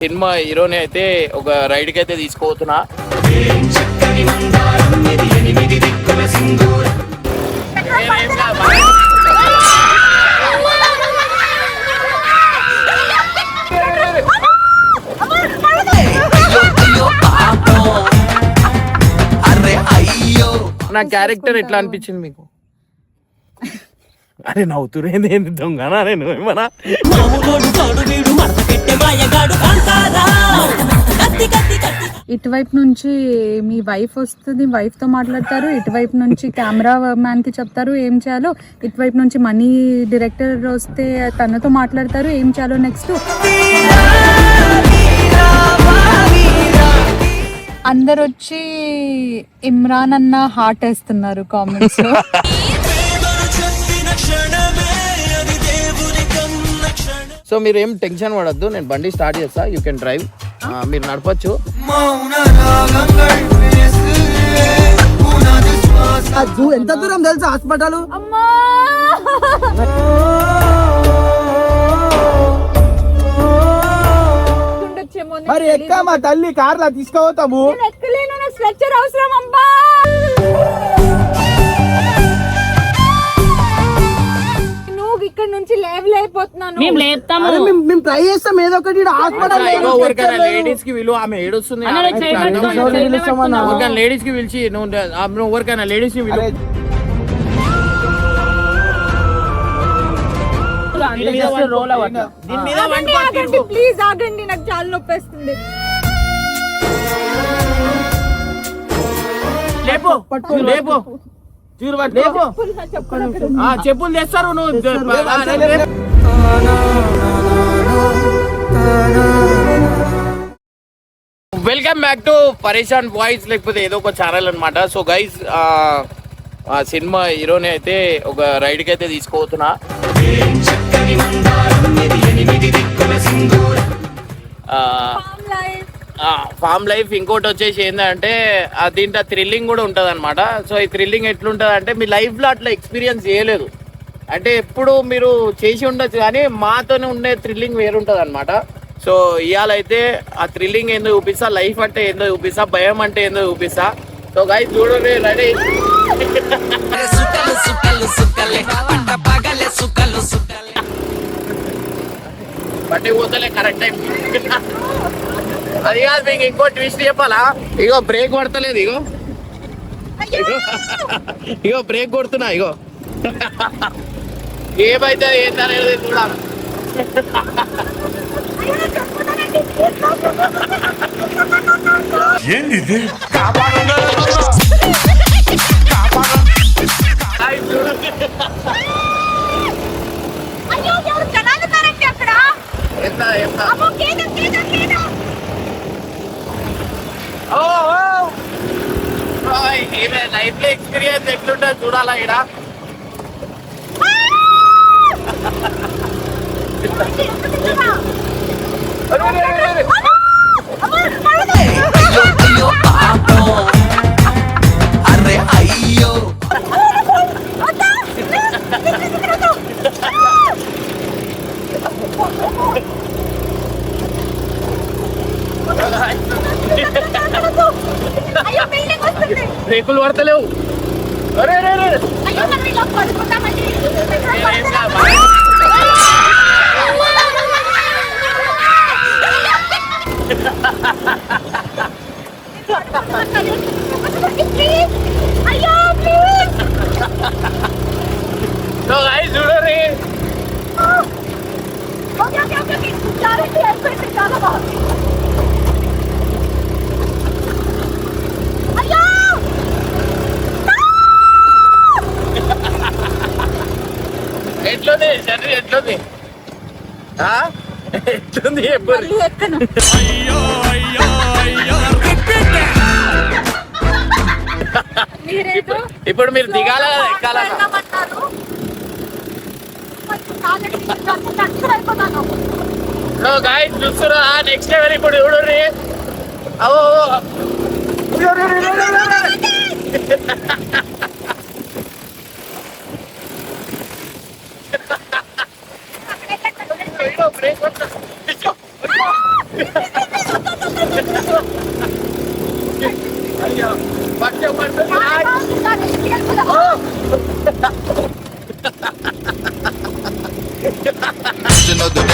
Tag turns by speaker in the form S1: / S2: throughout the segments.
S1: Cinema హీరోని అయితే ఒక రైడ్ కి అయితే తీసుకోతున్నా. నా క్యారెక్టర్ ఎట్లా అనిపించింది మీకు? అరే నవ్వుతురేంది దొంగనా నేను ఏమన్నా?
S2: ఇటువైపు నుంచి మీ వైఫ్ వస్తుంది, వైఫ్ తో మాట్లాడతారు. ఇటువైపు నుంచి కెమెరా మ్యాన్ కి చెప్తారు ఏం చేయాలో. ఇటువైపు నుంచి మనీ డైరెక్టర్ వస్తే తనతో మాట్లాడతారు ఏం చేయాలో నెక్స్ట్. అందరు వచ్చి ఇమ్రాన్ అన్న హార్ట్ వేస్తున్నారు కామెంట్స్ లో.
S1: సో మీరు ఏం టెన్షన్ పడద్దు, నేను బండి స్టార్ట్ చేస్తా, యూ కెన్ డ్రైవ్, మీరు నడపచ్చు.
S3: ఎంత దూరం తెలుసా హాస్పిటల్? మరి ఎక్క మా తల్లి కార్లా తీసుకోవతాము.
S2: అవసరం అమ్మా. ఇక్కడ నుంచి లేవలేకపోతున్నాను.
S3: మేము ట్రై చేస్తాం ఏదో ఒకటి హాస్పిటల్.
S1: లేడీస్ కి విలువ, ఆమె ఏడుస్తుంది. లేడీస్ కి పిలిచి నువ్వు ఎవరికైనా లేడీస్ కి విలువ.
S2: ప్లీజ్ ఆగండి, నాకు చాలా నొప్పేస్తుంది.
S1: లేపు లేపు చెప్పులు తెస్తారు. వెల్కమ్ బ్యాక్ టు పరేషాన్ వాయిస్, లేకపోతే ఏదో ఒక ఛానల్ అనమాట. సో గైస్, ఆ సినిమా హీరోని అయితే ఒక రైడ్ కి అయితే తీసుకోతున్నా. Form life. ఇంకోటి వచ్చేసి ఏంటంటే దీంట్లో థ్రిల్లింగ్ కూడా ఉంటుంది అనమాట. సో ఈ థ్రిల్లింగ్ ఎట్లుంటుంది అంటే మీ లైఫ్లో అట్లా ఎక్స్పీరియన్స్ చేయలేదు అంటే ఎప్పుడు మీరు చేసి ఉండొచ్చు, కానీ మాతోనే ఉండే థ్రిల్లింగ్ వేరుంటుంది అనమాట. సో ఇవాళైతే ఆ థ్రిల్లింగ్ ఏందో చూపిస్తా, లైఫ్ అంటే ఏందో చూపిస్తా, భయం అంటే ఏందో చూపిస్తా. సో గైస్ చూడండి, రెడీ. బట్టి పోతలే కరెక్ట్ టైం. అది కాదు, మీకు ఇంకో ట్విస్ట్ చెప్పాలా? ఇగో బ్రేక్ పడతలేదు, ఇగో ఇగో బ్రేక్ కొడుతున్నా, ఇగో ఏమైతే ఏంటనేది చూడాలి. లైఫ్ లో ఎక్స్పీరియన్స్ ఎట్లుంటుంది చూడాలా ఇక్కడ.
S4: అరే అయ్యో
S1: బ్రేకులు పడతలేవు. అరే చూడరి ఎట్లుంది శరీరం, ఎట్లుంది ఎట్లుంది ఇప్పుడు మీరు దిగాల ఎక్కాల? గాయస్ చూస్తున్నా, నెక్స్ట్ లెవెల్ ఇప్పుడు చూడండి. అవో బ్రేక్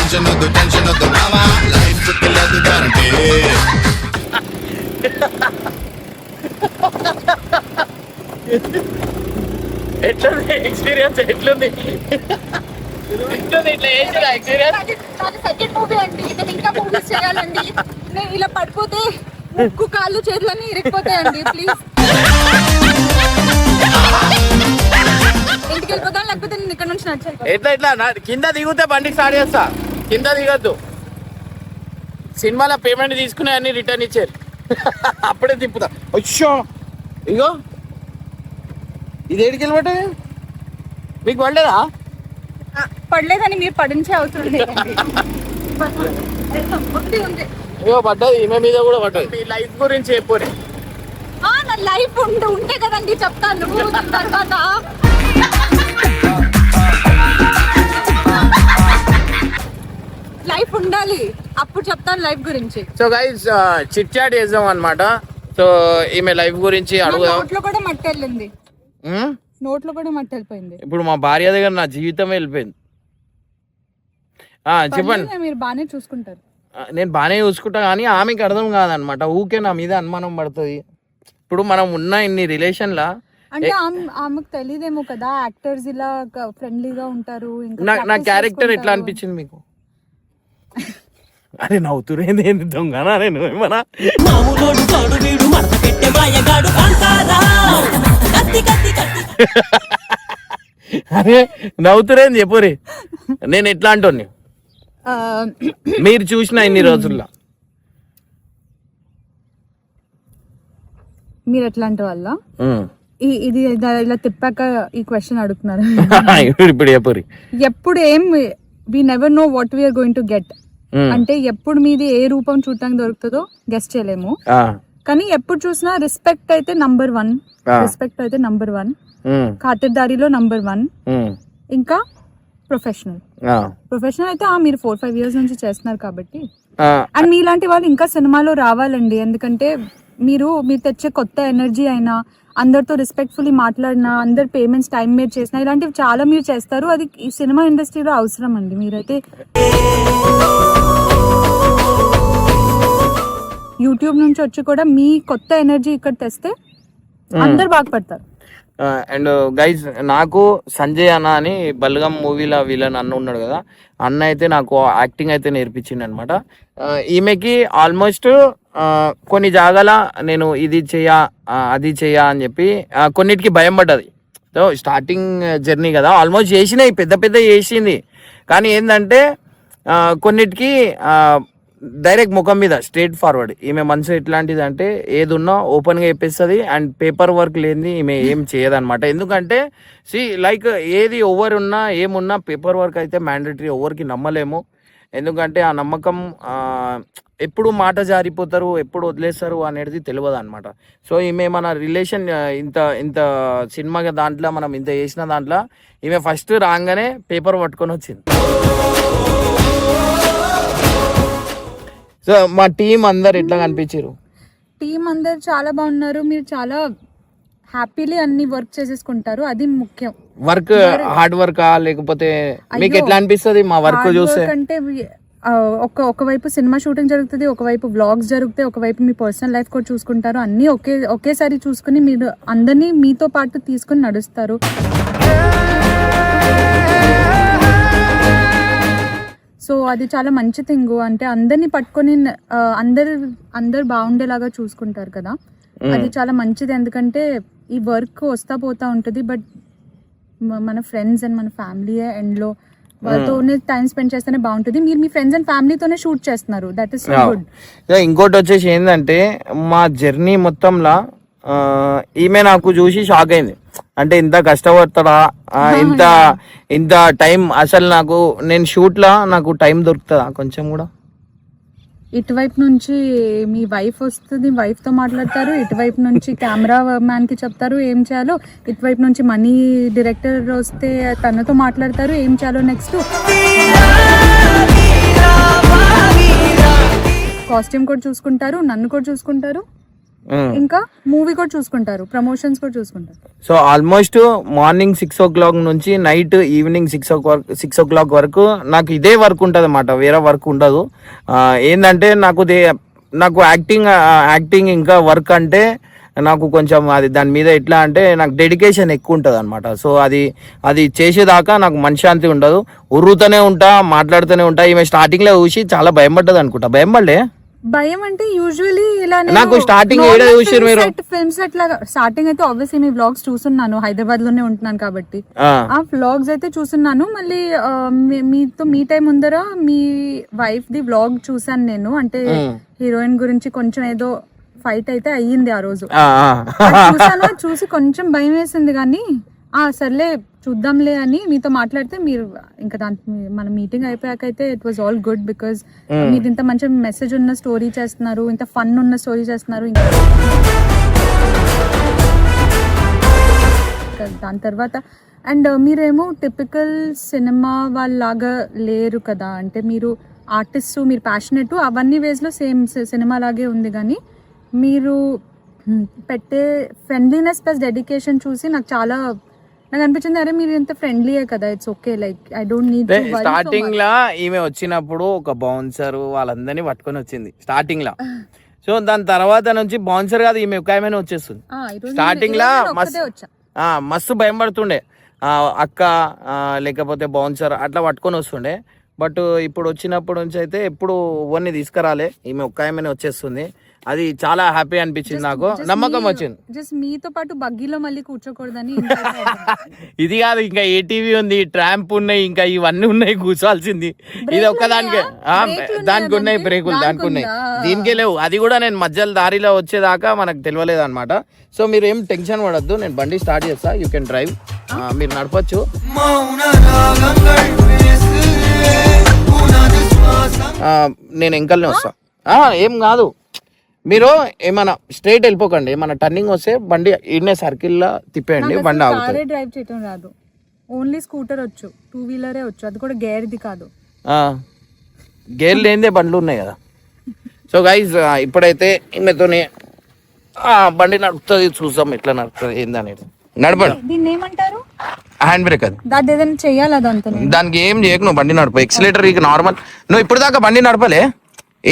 S4: టెన్షన్ వద్దు మామా లైఫ్ లేదు గ్యారంటీ
S1: ఎట్లుంది ఎక్స్పీరియన్స్ ఎట్లుంది ఎట్లుంది ఇట్లా చేసిరా ఎక్స్పీరియన్స్
S2: సెకండ్ మూవీ అండి నేను ఇంకా మూవీస్ చేయాలండి నేను ఇలా పడిపోతే ముక్కు కాళ్ళు చేతులన్నీ ఇరిగిపోతాయండి ప్లీజ్ ఇంటికి వెళ్ళిపోతాను లేకపోతే నేను ఇక్కడ నుంచి నడిచాను
S1: ఎట్లా ఇట్లా కింద దిగుతే బండికి స్టార్ట్ చేస్తా కింద దిగద్దు సినిమాలో పేమెంట్ తీసుకుని అన్ని రిటర్న్ ఇచ్చారు అప్పుడే తిప్పుతా అచ్చో ఇగో ఇది ఏడికి వెళ్ళబట్టే మీకు పడలేదా
S2: పడలేదని మీరు పడించే అవసరం లేదండి ఉంది.
S1: ఇగో పడ్డది ఈమె మీద కూడా పడ్డది మీ లైఫ్ గురించి చెప్పు
S2: నా లైఫ్ ఉంటే కదండి చెప్తాను తర్వాత లైఫ్ ఉండాలి అప్పుడు చెప్తాను లైఫ్ గురించి
S1: సో గైస్ చిట్ చాట్ చేద్దాం అన్నమాట సో ఈమె లైఫ్ గురించి అడుగుదాం
S2: నోట్లో కూడా మట్టి వెళ్ళింది
S1: ఉమ్?
S2: నోట్లో కూడా మట్టి వెళ్ళిపోయింది
S1: ఇప్పుడు మా భార్య దగ్గర నా జీవితం వెళ్ళిపోయింది చెప్పండి
S2: పర్లేదు, మీరు బాగానే చూసుకుంటారు
S1: నేను బాగానే చూసుకుంటా కానీ ఆమెకి అర్థం కాదనమాట ఊకే నా మీద అనుమానం పడుతుంది ఇప్పుడు మనం ఉన్న ఇన్ని రిలేషన్లా
S2: అంటే ఆమెకు తెలియదేమో కదా యాక్టర్స్ ఇలా ఫ్రెండ్లీగా ఉంటారు ఇంకా
S1: నా
S2: practice
S1: క్యారెక్టర్ ఎట్లా
S2: చేసుకుంటారు.
S1: అనిపించింది మీకు అరే నవ్వుతురేంది ఏంది దొంగనా నేను ఏమన్నా
S5: మామూలోడు తోడు వీడు మడత పెట్టే మాయగాడు కాంతారా కత్తి కత్తి కత్తి
S1: అరే నవ్వుతురేంది చెప్పురి నేను ఎట్లా అంటోని
S2: ఆ,
S1: మీరు చూసిన ఇన్ని రోజుల్లో
S2: మీరు ఎట్లాంటి వాళ్ళ ఇది ఇలా తిప్పాక ఈ క్వశ్చన్ అడుగుతున్నారు
S1: ఇప్పుడు చెప్పురి
S2: ఎప్పుడు ఏం we never know what we are going to get అంటే ఎప్పుడు మీది ఏ రూపం చూడటానికి దొరుకుతుందో గెస్ట్ చేయలేము కానీ ఎప్పుడు చూసినా రెస్పెక్ట్ అయితే నంబర్ 1 రెస్పెక్ట్ అయితే నంబర్ 1 ఖాతిర్దారీలో నంబర్ 1 ఇంకా ప్రొఫెషనల్ అయితే మీరు 4-5 years నుంచి చేస్తున్నారు కాబట్టి అండ్ మీలాంటి వాళ్ళు ఇంకా సినిమాలో రావాలండి ఎందుకంటే మీరు తెచ్చే కొత్త ఎనర్జీ అయినా అందరితో రెస్పెక్ట్ఫుల్లీ మాట్లాడినా అందరు పేమెంట్స్ టైం మీద చేసినా ఇలాంటివి చాలా మీరు చేస్తారు అది ఈ సినిమా ఇండస్ట్రీలో అవసరం అండి మీరైతే యూట్యూబ్ నుంచి వచ్చి కూడా మీ కొత్త ఎనర్జీ ఇక్కడ తెస్తే అందరు బాగుపడతారు
S1: అండ్ గైజ్ నాకు సంజయ్ అన్న అని బల్గం మూవీలో వీళ్ళని అన్న ఉన్నాడు కదా అన్న అయితే నాకు యాక్టింగ్ అయితే నేర్పించింది అనమాట ఈమెకి ఆల్మోస్ట్ కొన్ని జాగాల నేను ఇది చెయ్యా అది చెయ్యా అని చెప్పి కొన్నిటికి భయం పడ్డది సో స్టార్టింగ్ జర్నీ కదా ఆల్మోస్ట్ చేసినాయి పెద్ద చేసింది కానీ ఏంటంటే కొన్నిటికి డైరెక్ట్ ముఖం మీద స్ట్రేట్ ఫార్వర్డ్ ఈమె మనసు ఎట్లాంటిది అంటే ఏది ఉన్నా ఓపెన్గా చెప్పేస్తుంది అండ్ పేపర్ వర్క్ లేనిది ఈమె ఏం చేయదన్నమాట ఎందుకంటే లైక్ ఏది ఓవర్ ఉన్నా ఏమున్నా పేపర్ వర్క్ అయితే మ్యాండేటరీ ఎవరికి నమ్మలేము ఎందుకంటే ఆ నమ్మకం ఎప్పుడు మాట జారిపోతారు ఎప్పుడు వదిలేస్తారు అనేది తెలియదు అనమాట సో ఈమె మన రిలేషన్ ఇంత సినిమా దాంట్లో మనం ఇంత చేసిన దాంట్లో ఈమె ఫస్ట్ రాగానే పేపర్ పట్టుకొని వచ్చింది సో మా టీం అందరు ఎట్లా కనిపించారు
S2: టీం అందరు చాలా బాగున్నారు మీరు చాలా హ్యాపీలీ అన్ని వర్క్ చేసేసుకుంటారు అది ముఖ్యం
S1: వర్క్ హార్డ్ వర్క్ లేకపోతే మీకు ఎట్లా అనిపిస్తుంది మా వర్క్ చూస్తే
S2: అంటే ఒకవైపు సినిమా షూటింగ్ జరుగుతుంది ఒకవైపు వ్లాగ్స్ జరుగుతాయి ఒకవైపు మీ పర్సనల్ లైఫ్ కూడా చూసుకుంటారు అన్ని ఒకేసారి చూసుకుని మీరు అందరినీ మీతో పాటు తీసుకుని నడుస్తారు సో అది చాలా మంచి థింగ్ అంటే అందరినీ పట్టుకొని అందరు బాగుండేలాగా చూసుకుంటారు కదా అది చాలా మంచిది ఎందుకంటే ఈ వర్క్ వస్తా పోతా ఉంటుంది బట్ మన ఫ్రెండ్స్ అండ్ మన ఫ్యామిలీ ఎండ్లో వాళ్ళతోనే టైం స్పెండ్ చేస్తేనే బాగుంటుంది మీరు మీ ఫ్రెండ్స్ అండ్ ఫ్యామిలీతోనే షూట్ చేస్తున్నారు దట్ ఈస్ సో గుడ్
S1: ఇంకోటి వచ్చేసి ఏంటంటే మా జర్నీ మొత్తంలో ఈమె నాకు చూసి షాక్ అయింది అంటే ఇంత కష్టపడతాడా ఇంత టైం అసలు నేను షూట్లో నాకు టైం దొరుకుతుందా కొంచెం కూడా
S2: ఇటువైపు నుంచి మీ వైఫ్ వస్తుంది వైఫ్ తో మాట్లాడతారు ఇటువైపు నుంచి కెమెరా మ్యాన్ కి చెప్తారు ఏం చేయాలో ఇటువైపు నుంచి మనీ డైరెక్టర్ వస్తే తనతో మాట్లాడతారు ఏం చేయాలో నెక్స్ట్ కాస్ట్యూమ్ కూడా చూసుకుంటారు నన్ను కూడా చూసుకుంటారు ఇంకా మూవీ కూడా చూసుకుంటారు, ప్రమోషన్స్ కూడా చూసుకుంటారు.
S1: సో ఆల్మోస్ట్ మార్నింగ్ 6 o'clock నుంచి నైట్ ఈవినింగ్ 6 o'clock వరకు నాకు ఇదే వర్క్ ఉంటుంది అన్నమాట, వేరే వర్క్ ఉండదు. ఏంటంటే నాకు యాక్టింగ్ ఇంకా వర్క్ అంటే నాకు కొంచెం అది దాని మీద ఎట్లా అంటే నాకు డెడికేషన్ ఎక్కువ ఉంటుంది అనమాట. సో అది చేసేదాకా నాకు మనశ్శాంతి ఉండదు, ఉర్రుతూనే ఉంటా, మాట్లాడుతూనే ఉంటా. ఈమె స్టార్టింగ్ లో చూసి చాలా భయం పడ్డది అనుకుంటా.
S2: భయం అంటే యూజువల్లీ ఇలా
S1: నాకు స్టార్టింగ్
S2: ఫిల్మ్స్ అట్లా స్టార్టింగ్ అయితే ఆబ్వియస్లీ మీ వ్లాగ్స్ చూస్తున్నాను, హైదరాబాద్ లోనే ఉంటున్నాను కాబట్టి ఆ వ్లాగ్స్ అయితే చూస్తున్నాను. మళ్ళీ మీతో మీ టైం ముందర మీ వైఫ్ ది వ్లాగ్ చూసాను నేను, అంటే హీరోయిన్ గురించి కొంచెం ఏదో ఫైట్ అయితే అయ్యింది ఆ రోజు. చూసాను, చూసి కొంచెం భయం వేసింది, కానీ సర్లే చూద్దాంలే అని మీతో మాట్లాడితే మీరు ఇంకా మన మీటింగ్ అయిపోయాక అయితే it was all good. Because మీరు ఇంత మంచి మెసేజ్ ఉన్న స్టోరీ చేస్తున్నారు, ఇంత ఫన్ ఉన్న స్టోరీ చేస్తున్నారు. ఇంకా దాని తర్వాత అండ్ మీరేమో టిపికల్ సినిమా వాళ్ళలాగా లేరు కదా, అంటే మీరు ఆర్టిస్ట్, మీరు ప్యాషనెట్, అవన్నీ వేస్లో సేమ్ సినిమా లాగే ఉంది. కానీ మీరు పెట్టే ఫ్రెండ్లీనెస్ ప్లస్ డెడికేషన్ చూసి నాకు అనిపించింది, అరే మీరు ఎంత ఫ్రెండ్లీయే కదా, it's okay, like I don't need.
S1: Starting లా ఈమె వచ్చినప్పుడు ఒక బౌన్సర్ వాళ్ళందరినీ పట్టుకొని వచ్చింది స్టార్టింగ్ లా. సో దాని తర్వాత నుంచి బౌన్సర్ కాదు, ఈమె ఒక ఆమె వచ్చేస్తుంది. స్టార్టింగ్ లా మస్తు భయం పడుతుండే, అక్క లేకపోతే బౌన్సర్ అట్లా పట్టుకొని వస్తుండే. బట్ ఇప్పుడు వచ్చినప్పటి నుంచి అయితే ఎప్పుడు ఓన్ని తీసుకురాలే, ఈమె ఒక్క ఆమెనే వచ్చేస్తుంది. అది చాలా హ్యాపీ అనిపించింది, నాకు నమ్మకం వచ్చింది.
S2: జస్ట్ మీతో పాటు బగ్గీలో మళ్ళీ కూర్చోకూడదని.
S1: ఇది కాదు, ఇంకా ఏటీవీ ఉంది, ట్రాంప్ ఉన్నాయి, ఇంకా ఇవన్నీ ఉన్నాయి కూర్చోాల్సింది. ఇది ఒక్కదానికే దానికి ఉన్నాయి బ్రేకులు, దానికి ఉన్నాయి, దీనికే లేవు. అది కూడా నేను మధ్యలో దారిలో వచ్చేదాకా మనకు తెలియలేదు అనమాట. సో మీరు ఏం టెన్షన్ పడద్దు, నేను బండి స్టార్ట్ చేస్తా, యూ కెన్ డ్రైవ్, మీరు నడపచ్చు. నేను ఎంకల్నే వస్తా, ఏం కాదు. మీరు ఏమైనా స్ట్రైట్ వెళ్ళిపోకండి, ఏమైనా టర్నింగ్ వస్తే బండి ఇన్నే సర్కిల్ లా తిప్పేయండి, బండి ఆగుతుంది.
S2: డ్రైవ్ చేయడం రాదు, ఓన్లీ స్కూటర్ వచ్చు, 2-wheeler వచ్చు, అది కూడా గేర్ది కాదు.
S1: గేర్ లేనిదే బండ్లు ఉన్నాయి కదా. సో గైజ్ ఇప్పుడైతే ఈమెతోనే బండి నడుపుతుంది, చూసాం ఎట్లా నడుపుతుంది ఏందనేది. నడపండి.
S2: దీన్ని ఏమంటారు?
S1: Hand brake. అది
S2: దాన్ని ఏదైనా చెయ్యాలి, అదంతా
S1: దానికి ఏం చేయకు, నువ్వు బండి నడప. ఎక్సిలేటర్ ఇక నార్మల్, నువ్వు ఇప్పుడు దాకా బండి నడపలే,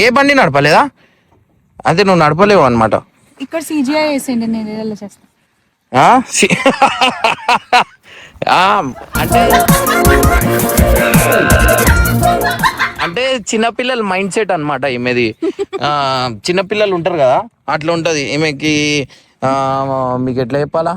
S1: ఏ బండి నడపలేదా, అదే నువ్వు నడపలేవు అనమాట.
S2: ఇక్కడ CGI వేసేయండి, నేను ఇలా చేస్తాను.
S1: అంటే చిన్నపిల్లల మైండ్ సెట్ అనమాట ఈమెది. చిన్నపిల్లలు ఉంటారు కదా, అట్లా ఉంటది ఈమెకి. మీకు ఎట్లా చెప్పాలా,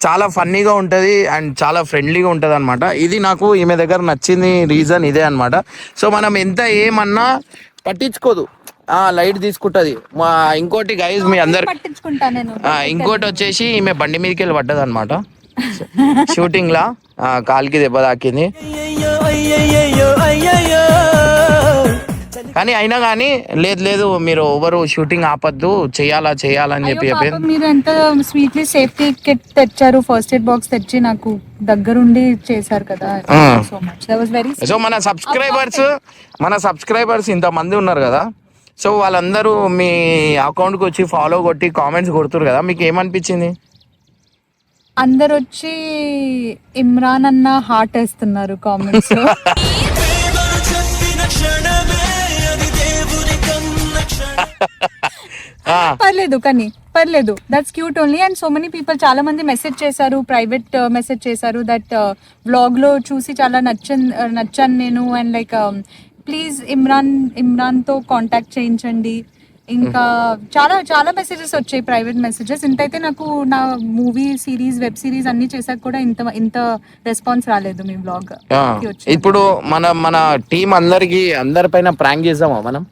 S1: చాలా ఫన్నీగా ఉంటుంది అండ్ చాలా ఫ్రెండ్లీగా ఉంటుంది అనమాట. ఇది నాకు ఈమె దగ్గర నచ్చింది రీజన్ ఇదే అనమాట. సో మనం ఎంత ఏమన్నా పట్టించుకోదు, లైట్ తీసుకుంటది. ఇంకోటి గైజ్ మీ అందరు, ఇంకోటి వచ్చేసి ఈమె బండి మీదకి వెళ్ళి పడ్డది అనమాట షూటింగ్ లా, కాలికి దెబ్బ తాకింది. కానీ అయినా కానీ లేదు మీరు ఎవరు షూటింగ్ ఆపద్దు, చేయాలని చెప్పి చెప్పింది.
S2: మీరు ఎంత స్వీట్లీ సేఫ్టీ కిట్ తెచ్చారు, ఫస్ట్ ఎయిడ్ బాక్స్ తెచ్చి నాకు దగ్గరుండి చేశారు కదా.
S1: సో మన సబ్స్క్రైబర్స్ ఇంతమంది ఉన్నారు కదా, సో వాళ్ళందరూ మీ అకౌంట్కి వచ్చి ఫాలో కొట్టి కామెంట్స్ కొడుతురు కదా, మీకు ఏమనిపించింది?
S2: అందరు వచ్చి ఇమ్రాన్ అన్న హార్ట్ వేస్తున్నారు కామెంట్స్. పర్లేదు that's cute only. And so many people, చాలా మంది మెసేజ్ చేశారు, ప్రైవేట్ మెసేజ్ చేశారు, దట్ వ్లాగ్ లో చూసి చాలా నచ్చాను నేను, అండ్ లైక్ ప్లీజ్ ఇమ్రాన్ తో కాంటాక్ట్ చేయించండి. ఇంకా చాలా మెసేజెస్ వచ్చాయి, ప్రైవేట్ మెసేజెస్. ఇంతైతే నాకు నా మూవీ సిరీస్, వెబ్ సిరీస్ అన్ని చేశాక కూడా ఇంత రెస్పాన్స్ రాలేదు మీ వ్లాగ్.
S1: ఇప్పుడు మన టీం అందరిపైన ప్రాంక్ చేసామా మనం?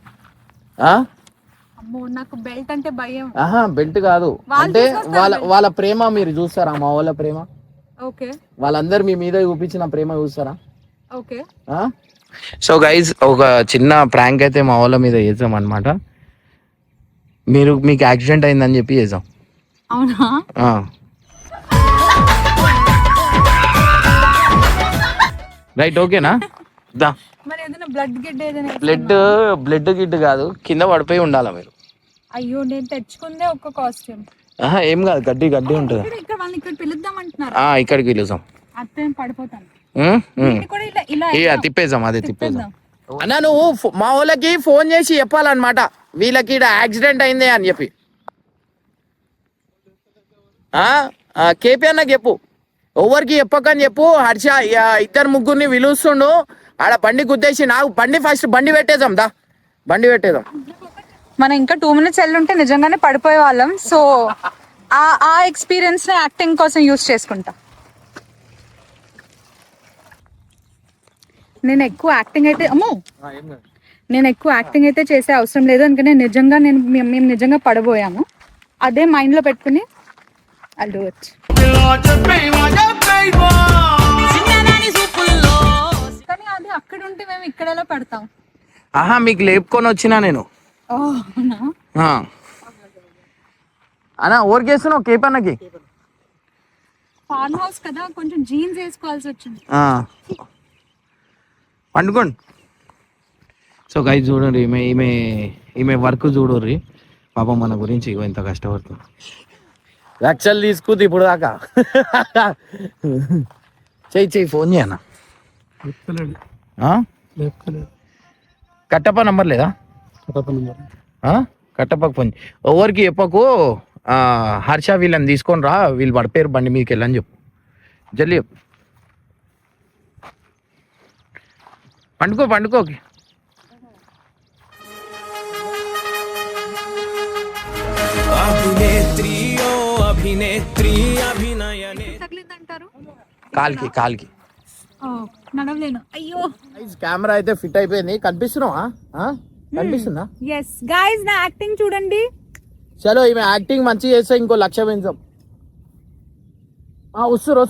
S2: నాకు బెల్ట్ అంటే భయం.
S1: బెల్ట్ కాదు, అంటే వాళ్ళ ప్రేమ మీరు చూస్తారా? మా వాళ్ళ ప్రేమ,
S2: ఓకే,
S1: వాళ్ళందరు మీ మీద చూపించిన ప్రేమ చూస్తారా?
S2: ఓకే.
S1: సో గైజ్ ఒక చిన్న ప్రాంక్ అయితే మా వాళ్ళ మీద చేసాం అనమాట. మీకు యాక్సిడెంట్ అయిందని చెప్పి చేసాం.
S2: అవునా?
S1: రైట్, ఓకేనా?
S2: బ్లడ్ గిడ్
S1: కాదు, కింద పడిపోయి ఉండాలా మీరు.
S2: అయ్యో నేను తెచ్చుకుందే ఒక కాస్ట్యూమ్.
S1: ఏం కాదు, గడ్డి గడ్డి ఉంటుంది.
S2: ఇక్కడ వాళ్ళని ఇక్కడ పిలుద్దాం అంటున్నారు.
S1: ఇక్కడికి పిలుస్తాం.
S2: అత్తే పడిపోతాను. కూడా ఇలా
S1: ఇక తిప్పేద్దాం, అదే తిప్పేద్దాం. అన్న నువ్వు మా వాళ్ళకి ఫోన్ చేసి చెప్పాలన్నమాట, వీళ్ళకి ఇక్కడ యాక్సిడెంట్ అయింది అని చెప్పి. కేపీ అన్నకి చెప్పు, ఎవరికి చెప్పకని చెప్పు. హర్ష ఇద్దరు ముగ్గురిని పిలుస్తుండు, ఆడ బండి గుద్దేసి నాకు బండి ఫస్ట్ బండి పెట్టేద్దాం, దా బండి పెట్టేద్దాం.
S2: మనం ఇంకా 2 minutes వెళ్ళుంటే నిజంగానే పడిపోయే వాళ్ళం. సో ఆ ఎక్స్పీరియన్స్ ని యాక్టింగ్ కోసం యూస్ చేసుకుంటా. నేను ఎక్కువ యాక్టింగ్ అయితే చేసే అవసరం లేదు, అందుకని మేము నిజంగా పడబోయాము. అదే మైండ్ లో పెట్టుకుని I'll do it. కానీ అది అక్కడ ఉంటే మేము ఇక్కడ ఎలా పెడతాం?
S1: మీకు లేపుకొని వచ్చినా నేను. అన్న ఓరికేస్తున్నావు కేపీ అన్నకి.
S2: ఫార్మ్ హౌస్ కదా, కొంచెం జీన్స్ వేసుకోవాల్సి వచ్చింది.
S1: పండుకోండి. సో గైస్ చూడండి, ఈమె వర్క్ చూడర్రి పాపం, మన గురించి ఇంత కష్టపడుతుంది. లక్షలు తీసుకుంది ఇప్పుడు దాకా. చెయ్యి ఫోన్ చేయన్న. కట్టప్ప నంబర్ లేదా? కట్టప్పకు ఫోన్. ఎవరికి చెప్పకు, హర్ష వీళ్ళని తీసుకొని రా, వీళ్ళు పడిపోయారు బండి మీదకి వెళ్ళని చెప్పు. జల్దీ చెప్పు. పండుకో. కాల్కి
S2: నడవలేను. అయ్యో
S1: కెమెరా అయితే ఫిట్ అయిపోయింది. కనిపిస్తున్నావా? కనిపిస్తుందా?
S2: ఎస్ గైస్, నా యాక్టింగ్ చూడండి.
S1: చలో ఈమె యాక్టింగ్ మంచిగా చేస్తే ఇంకో 1,00,000 పెంచాం. వస్తురు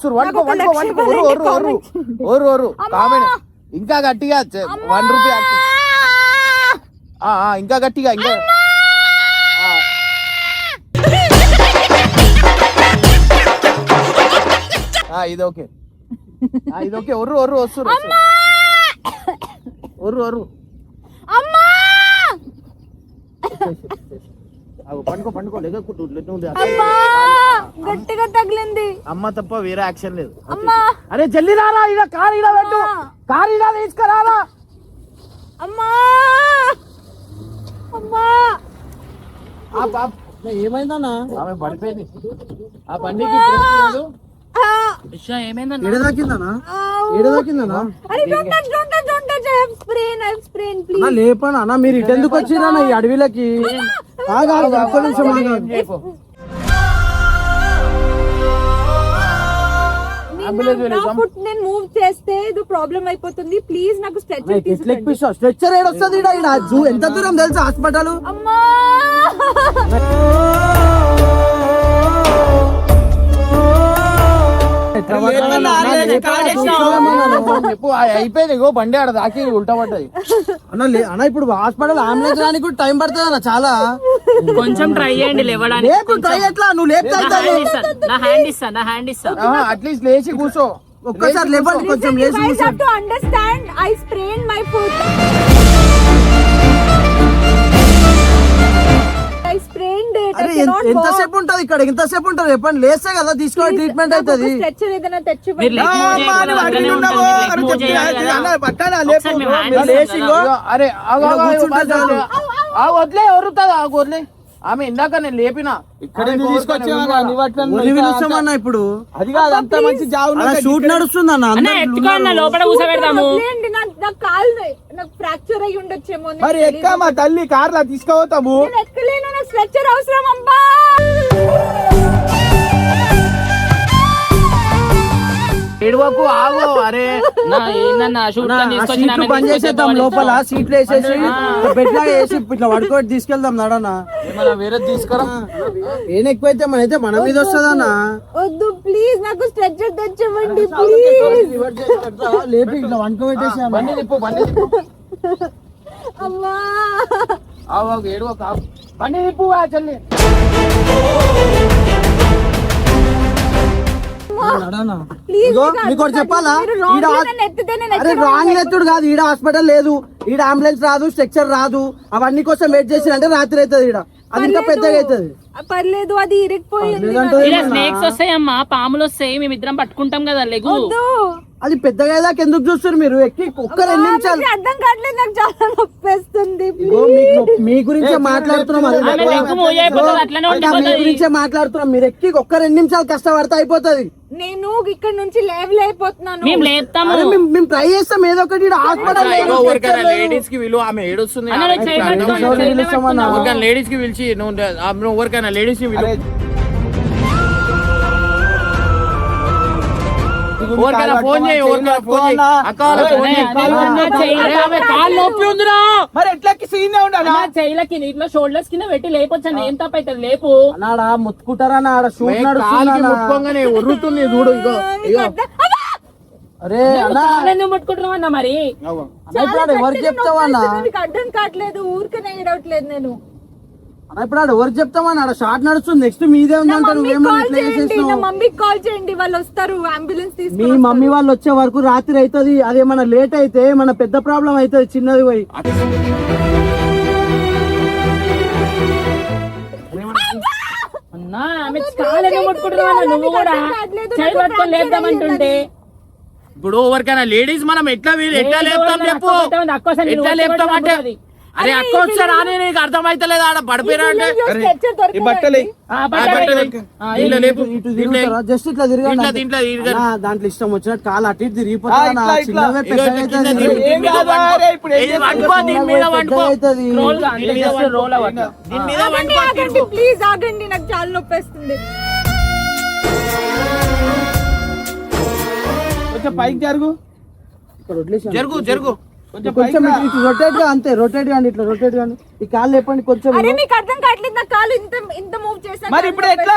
S1: కామెంట్ ఇంకా గట్టిగా 1 రూపీ యాక్టింగ్. ఇంకా గట్టిగా ఇంకా ఇది ఓకే. వస్తురు పండుకో
S2: గట్టిగా తగిలింది.
S1: అమ్మ తప్ప వేరే యాక్షన్ లేదు. అరే జల్దీ రారా, ఇలా కారు ఇలా పెట్టు, కారు ఇలా తీసుకురారా.
S2: అమ్మా
S3: ఏమైందన్నా?
S1: ఆమె పడిపోయింది. ఆ బండికి
S3: లేపనా అన్న, మీరు ఇటు ఎందుకు వచ్చిరా ఈ అడవిలకి? ఒక్క నిమిషం
S2: నేను మూవ్ చేస్తే ఇది ప్రాబ్లం అయిపోతుంది. ప్లీజ్ నాకు
S3: స్ట్రెచ్చర్ ఏడొస్తుంది. ఎంత దూరం తెలుసా హాస్పిటల్?
S2: అమ్మా
S1: అయిపోయింది. బండి ఆడ దాకి ఉల్టా పడ్డది.
S3: అన్న ఇప్పుడు హాస్పిటల్ అంబులెన్స్ రానికి కూడా టైం పడుతుంది అన్న చాలా.
S5: కొంచెం ట్రై చేయండి లేవడానికి.
S3: ట్రై ఎట్లా? నువ్వు లేపుతా
S1: అట్లీస్ట్ లేచి కూర్చో.
S3: ఒక్కసారి లేపండి, కొంచెం లేచి కూర్చో.
S2: Understand, I sprain my foot.
S3: ఎంతసేపు ఉంటది ఇక్కడ? ఎంతసేపు ఉంటది చెప్పండి? లేస్తే కదా తీసుకోవాలి, ట్రీట్మెంట్ అవుతుంది.
S1: వదిలే ఎవరుతుంది వదిలే. ఆమె ఇందాక నేను లేపిన ఇక్కడ
S3: పిలుస్తామన్నా. ఇప్పుడు అది కాదు, అంత మంచి జాబ్ షూట్ నడుస్తుంది అన్న.
S5: లోపల కూర్చోబెడతాము.
S2: నాకు ఫ్రాక్చర్ అయ్యి ఉండొచ్చేమో.
S3: మరి ఎక్కమా తల్లి, కార్లా తీసుకుపోతాము.
S2: ఎక్కలేను, నాకు స్ట్రెచ్చర్ అవసరం. అమ్మా
S1: ఏడువకు, ఆగు. అరే
S3: పని చేసేద్దాం, లోపల సీట్లు వేసేసి బెడ్ లాగా వేసి ఇట్లా పడుకోటి తీసుకెళ్దాం. నడనా
S1: వేరే తీసుకురా.
S3: ఏం ఎక్కువైతే మనైతే మన మీద వస్తుందన్నా.
S2: వద్దు ప్లీజ్, నాకు స్ట్రెచ్చర్ తెచ్చివ్వండి.
S3: లేపి ఇట్లా వండుకోబెట్టేసి
S1: బండి తిప్పు.
S2: అమ్మా
S1: ఏడువకు, బండి తిప్పు చెల్లి.
S3: మీకు చెప్పాలా? అరే రాంగ్ ఎత్తుడు కాదు, ఈడ హాస్పిటల్ లేదు, ఈడ అంబులెన్స్ రాదు, స్ట్రక్చర్ రాదు. అవన్నీ కోసం వెయిట్ చేసి అంటే రాత్రి అవుతుంది. ఈడ అది ఇంకా పెద్దగా అవుతుంది.
S2: పర్లేదు, అది ఇరిగిపోయింది.
S6: ఇలా స్నేక్స్ వస్తాయమ్మా, పాములు వస్తాయి, మేమిద్దరం పట్టుకుంటాం కదా లెగు.
S3: అది పెద్దగా అయ్యాక ఎందుకు చూస్తారు మీరు? ఎక్కి ఒక్క 2 నిమిషాలు.
S2: అర్థం కావట్లేదు, నాకు చాలా నొప్పేస్తుంది.
S3: మీ గురించే మాట్లాడుతున్నాం, మీ గురించే మాట్లాడుతున్నాం. మీరు ఎక్కి ఒక్క 2 నిమిషాలు కష్టపడితే అయిపోతుంది.
S2: నేను ఇక్కడ నుంచి లేవల్ అయిపోతున్నాను.
S6: మేము లేపుతాము,
S3: మేము ట్రై చేస్తాం ఏదో ఒకటి. హాస్పిటల్
S1: లేడీస్ కి విలువ, ఆమె ఏడుస్తుంది. లేడీస్ కి పిలిచి నువ్వు ఎవరికైనా లేడీస్ కి విలువ, ఫోన్ చేయి,
S3: మరి ఎట్లా సీన్ ఉండాలి?
S6: చెయ్యిలకి ఇట్లా షోల్డర్స్ కింద పెట్టి లేపొచ్చు, ఏం తప్పైతుంది లేపు.
S3: అన్నాడా ముత్తుకుంటారా? ఆడ షూట్
S1: ముట్టుకోగానే ఉర్రుతుంది చూడు. ఇగో
S3: అరే
S6: ఎందుకు ముట్టుకుంటున్నావు అన్న? మరి
S3: ఎవరికి చెప్తావన్నా?
S2: అర్థం కావట్లేదు, ఊరికనే ఏడవట్లేదు నేను.
S3: ఇప్పుడు ఆడ ఎవరికి చెప్తామని? ఆడ షార్ట్ నడుస్తుంది, నెక్స్ట్ మీదే ఉందంటే నువ్వేమో
S2: మమ్మీకి కాల్ చేయండి, వాళ్ళు వస్తారు, అంబులెన్స్
S3: మీ
S2: తీసుకుని.
S3: మమ్మీ వాళ్ళు వచ్చే వరకు రాత్రి అవుతుంది. అదేమన్నా లేట్ అయితే మన పెద్ద ప్రాబ్లం అవుతుంది, చిన్నది పోయి.
S6: అన్నా ఆమె కాలు ఎందుకు ముట్టుకుంటున్నావు అన్న? నువ్వు కూడా చేయి పట్టుకొని లేపుదామంటుంటే.
S1: ఇప్పుడు ఎవరికైనా లేడీస్ మనం ఎట్లా లేపుతాం చెప్పు? ఎట్లా లేపుతాం అంటే అరే అక్క వచ్చారా అని నీకు అర్థమైతలేదు? ఆడ పడిపోయినా అంటే
S3: జస్ట్ ఇట్లా తిరగండి. దాంట్లో ఇష్టం వచ్చినట్టు కాలు అటు ఇటు తిరిగిపోతుంది.
S2: ప్లీజ్ ఆగండి, నాకు చాలా నొప్పేస్తుంది.
S3: కొంచెం పైకి జరుగు,
S1: జరుగు
S3: కొంచెం ఇటు రొటేట్ గా, అంతే రొటేట్ గాని, ఇట్లా రొటేట్ గాని. ఈ కాళ్ళు లేపండి కొంచెం.
S2: అరే మీకు అర్థం కావట్లేదు, నా కాలు ఇంత మూవ్ చేశాను.
S3: మరి ఇప్పుడు ఎట్లా?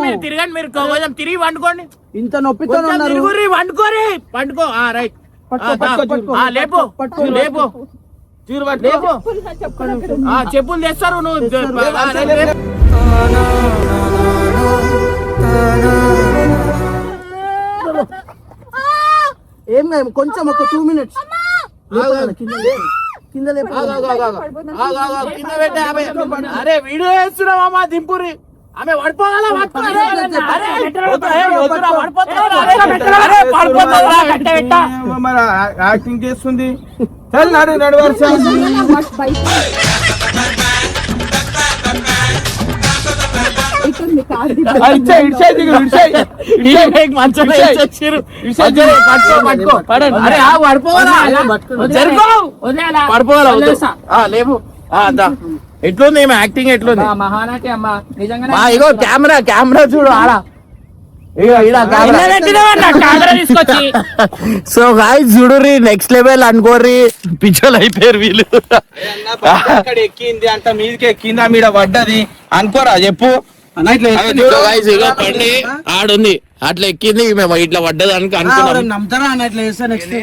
S1: మీరు తిరగండి, మీరు కొంచెం తిరిగి వండుకోండి.
S3: ఇంత నొప్పితో ఉన్నారు.
S1: పండుకో. రైట్, లేపు చెప్పులు తెస్తారు. నువ్వు
S3: ఏం కాదు, కొంచెం ఒక 2 minutes. కింద
S1: అరే వీడియో వేస్తున్నావమ్మా, దింపురి. ఆమె పడిపోగల
S3: యాక్టింగ్ చేస్తుంది. నడవరు
S1: లేవు. ఎట్లుంది ఏమి యాక్టింగ్? ఎట్లుంది?
S6: మహానటి అమ్మ నిజంగా.
S1: ఇగో కెమెరా చూడు ఆడ. సో గాయ్స్ చూడుర్రి, నెక్స్ట్ లెవెల్ అనుకోర్రి, పిచ్చలు అయిపోయారు వీళ్ళు.
S3: ఎక్కింది అంత మీదకి ఎక్కిందా, మీద పడ్డది అనుకోరా చెప్పు.
S1: పండి ఆడుంది అట్లా ఎక్కింది, మేము ఇట్లా పడ్డది అనుకున్నాం.
S3: నమ్ముతారా అన్నట్లు చేస్తే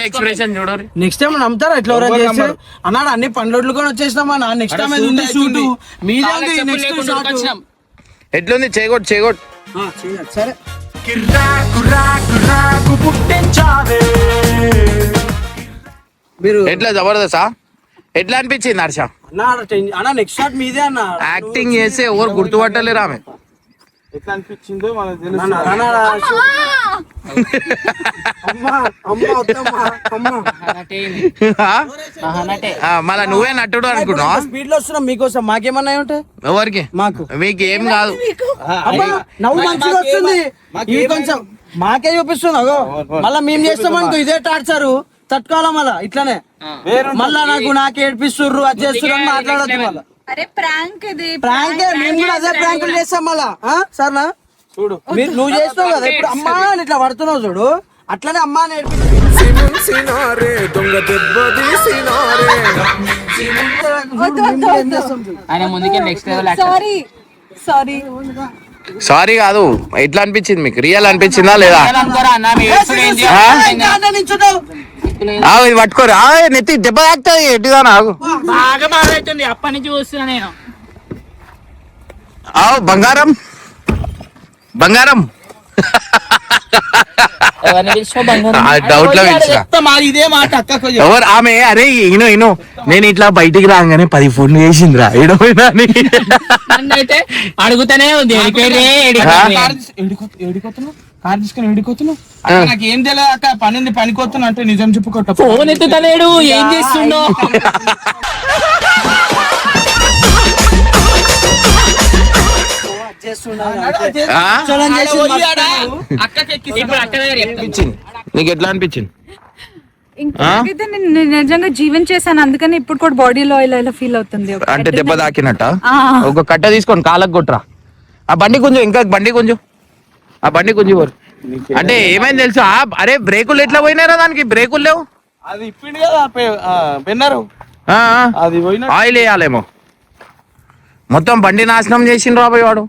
S1: ఎక్స్ప్రెషన్ చూడరు.
S3: నెక్స్ట్ టైం నమ్ముతారా ఇట్లా ఎవరైనా చేస్తే? అన్నాడు అన్ని పండ్లు కూడా వచ్చేసినామా. నెక్స్ట్ టైం ఉంది షూట్ మీదే.
S1: ఎట్లుంది? చేయగొట్టు.
S3: సరే మీరు
S1: ఎట్లా జబర్దస్త్? ఎట్లా అనిపించింది హర్ష?
S3: అన్న నెక్స్ట్ షాట్ మీదే అన్న.
S1: యాక్టింగ్ చేస్తే ఎవరు గుర్తుపట్టలేరు ఆమె.
S3: ఎట్లా అనిపించిందో మనకు తెలుసు.
S1: మళ్ళా నువ్వే నటుడు అనుకున్నావా?
S3: స్పీడ్ లో వస్తున్నాం మీకోసం. మాకేమన్నా ఉంటాయి?
S1: ఎవరికి?
S3: మాకు.
S1: మీకు ఏం కాదు,
S3: నవ్వు మంచిగా వస్తుంది. ఇది కొంచెం మాకే చూపిస్తుంది. అగో మళ్ళా మేము చేస్తాం అనుకో, ఇదే టార్చరు తట్టుకోవాలా. మళ్ళా ఇట్లానే మళ్ళా నాకు ఏడిపిస్తుర్రు, అది చేస్తుర్రు అని మాట్లాడద్దు. మళ్ళా
S2: అరే ప్రాంక్ ఇది,
S3: ప్రాంక్. మేము కూడా అదే ప్రాంకులు చేస్తాం మళ్ళా. సరేనా? చూడు నువ్వు చేస్తావు కదా ఇప్పుడు, అమ్మా అని ఇట్లా పడుతున్నావు చూడు, అట్లనే అమ్మా అని
S1: సారీ కాదు. ఎట్లా అనిపించింది మీకు? రియల్ అనిపించిందా లేదా? ఇది పట్టుకోరు, నెత్తి దెబ్బ తాకుతుంది. ఎట్టుగా నాకు
S6: బాగా బాగా అవుతుంది, అప్పటి నుంచి చూస్తున్నా నేను.
S1: బంగారం డౌట్ లో పిలిచిన.
S3: ఇదే మాట అక్కకు
S1: ఎవరు ఆమె? అరే ఈను నేను ఇట్లా బయటికి రాగానే 10 ఫోన్లు చేసిందిరా ఏడపోయినా అని.
S6: అయితే అడుగుతానే ఉంది
S3: ఏడిపోతున్నావు కార్ తీసుకుని ఏడిపోతున్నావు నాకు ఏం తెలియదు అక్క పని పనికొస్తున్నా అంటే నిజం చెప్పుకోట
S6: ఫోన్ ఎత్తుతలేడు, ఏం చేస్తుండో. ఇప్పుడు అక్క దగ్గర చెప్తా.
S1: నీకు ఎట్లా అనిపించింది?
S2: ఇంకొకటి నేను నిజంగా జీవించేసాను, అందుకని ఇప్పుడు కూడా బాడీలో ఇలా ఫీల్ అవుతుంది.
S1: అంటే దెబ్బ తాకినట్ట?
S2: ఆ.
S1: ఒక కట్ట తీసుకొని కాళ్ళకు కొట్టరా. ఆ బండి కొంచెం, ఇంకా బండి కొంచెం, ఆ బండి కొంచెం పోరు. అంటే ఏమైంది తెలుసా? అరే బ్రేకులు ఎట్లా పోయినారా? దానికి బ్రేకులు లేవు.
S3: అది ఇప్పిండు కదా పెన్నారు
S1: ఆ,
S3: అది పోయిన
S1: ఆయిల్ వేయాలేమో. మొత్తం బండి నాశనం చేసిండ్రు రాబోయే వాడు.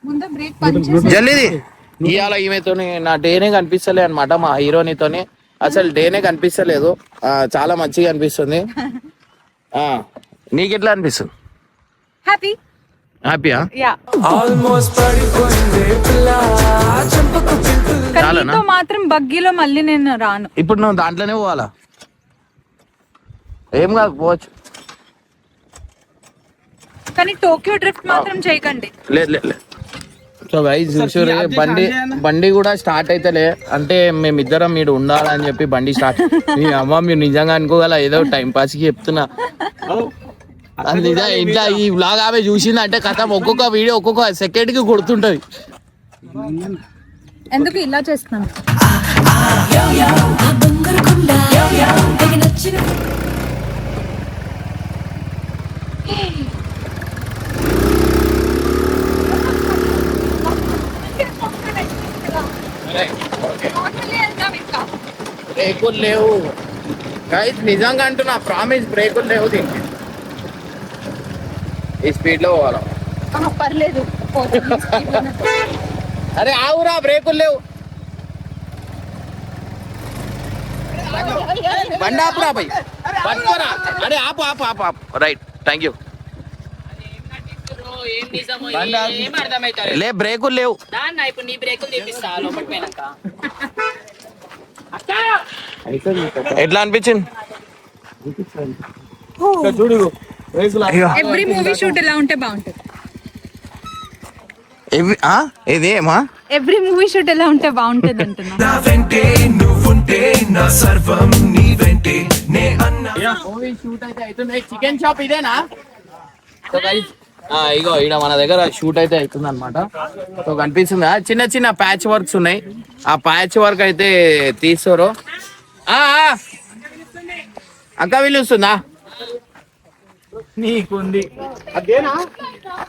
S2: ముందు బ్రేక్ పనిచేసి
S1: జల్లిది ఇవాళ ఈమెతోని నా డేనే కనిపిస్తలే అనమాట. మా హీరోనితోని అసలు డేనే కనిపిస్తలేదు. చాలా మంచిగా అనిపిస్తుంది. నీకు ఎట్లా అనిపిస్తుంది?
S2: హ్యాపీ
S1: హ్యాపీయా?
S2: యా.
S1: చాలానా?
S2: నీతో మాత్రం బగ్గీలో మళ్ళీ నేను రాను.
S1: ఇప్పుడు నువ్వు దాంట్లోనే పోవాలా? ఏం కాదు, పోవచ్చు.
S2: కానీ టోక్యో డ్రిఫ్ట్ మాత్రం చేయకండి.
S1: లేదు లేదు లేదు. సో గైస్ చూసారు, బండి కూడా స్టార్ట్ అయితేలే. అంటే మేమిద్దరం మీరు ఉండాలని చెప్పి బండి స్టార్ట్. మీ అమ్మ మీరు నిజంగా అనుకోగల ఏదో టైం పాస్ కి చెప్తున్నా. అది నిజం. ఇంట్లో ఈ వ్లాగ్ ఆమె చూసిందంటే కథ ఒక్కొక్క వీడియో ఒక్కొక్క సెకండ్ కి కొడుతుంటది.
S2: ఎందుకు ఇలా చేస్తున్నాను?
S1: బ్రేకులు లేవు గైస్, నిజంగా అంటున్నా, ప్రామిస్ బ్రేకులు లేవు దీనికి. ఈ స్పీడ్ లో పోవాలా?
S2: పర్లేదు.
S1: అరే ఆవురా, బ్రేకులు లేవు. బండి ఆపురా భయ్, పట్టుకోరా. అరే ఆపు ఆపు ఆపు ఆపు. Right, thank you. లే బ్రేకులు లేవు.
S6: ఇప్పుడు నీ బ్రేకులు తీపిస్తా లోపలికి పోయినాక.
S1: ఎట్లా అనిపించింది?
S3: చూడు
S2: ఎవ్రీ మూవీ షూట్ ఇలా ఉంటే బాగుంటుంది.
S1: ఇది ఏమా?
S2: ఎవ్రీ మూవీ షూట్ ఎలా ఉంటే బాగుంటుంది అంటున్నా.
S1: మూవీ షూట్ అయితే అవుతుంది. చికెన్ షాప్ ఇదేనా? ఇగో ఇక్కడ మన దగ్గర షూట్ అయితే అవుతుంది అనమాట. సో కనిపిస్తుందా? చిన్న చిన్న ప్యాచ్ వర్క్స్ ఉన్నాయి. ఆ ప్యాచ్ వర్క్ అయితే తీసుకోరు. అక్క పిలుస్తుందా?
S3: నీకుంది అదేనా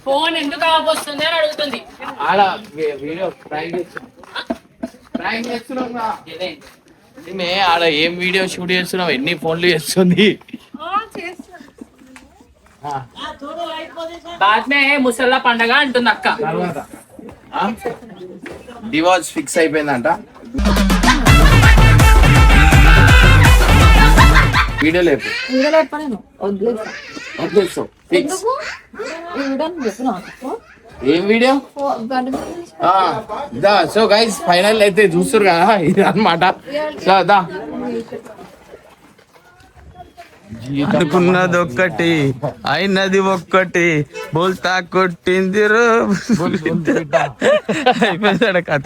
S6: ఫోన్ ఎందుకు ఆఫ్ వస్తుంది అని అడుగుతుంది.
S1: ఆడ వీడియో ప్రాంక్ చేస్తున్నాం. ఆడ ఏం వీడియో షూట్ చేస్తున్నావు? ఎన్ని ఫోన్లు చేస్తుంది?
S6: బాద్మే ముసల్లా పండగ అంటుంది అక్క.
S1: డివోర్స్ ఫిక్స్ అయిపోయిందంట. వీడియో లేపు ఫిక్స్. ఏం వీడియో? సో గైస్ ఫైనల్ అయితే చూస్తారు కదా, ఇది అనమాట.
S3: అనుకున్నది ఒక్కటి అయినది ఒక్కటి బోల్తా కొట్టింది అయిపోయింది కథ.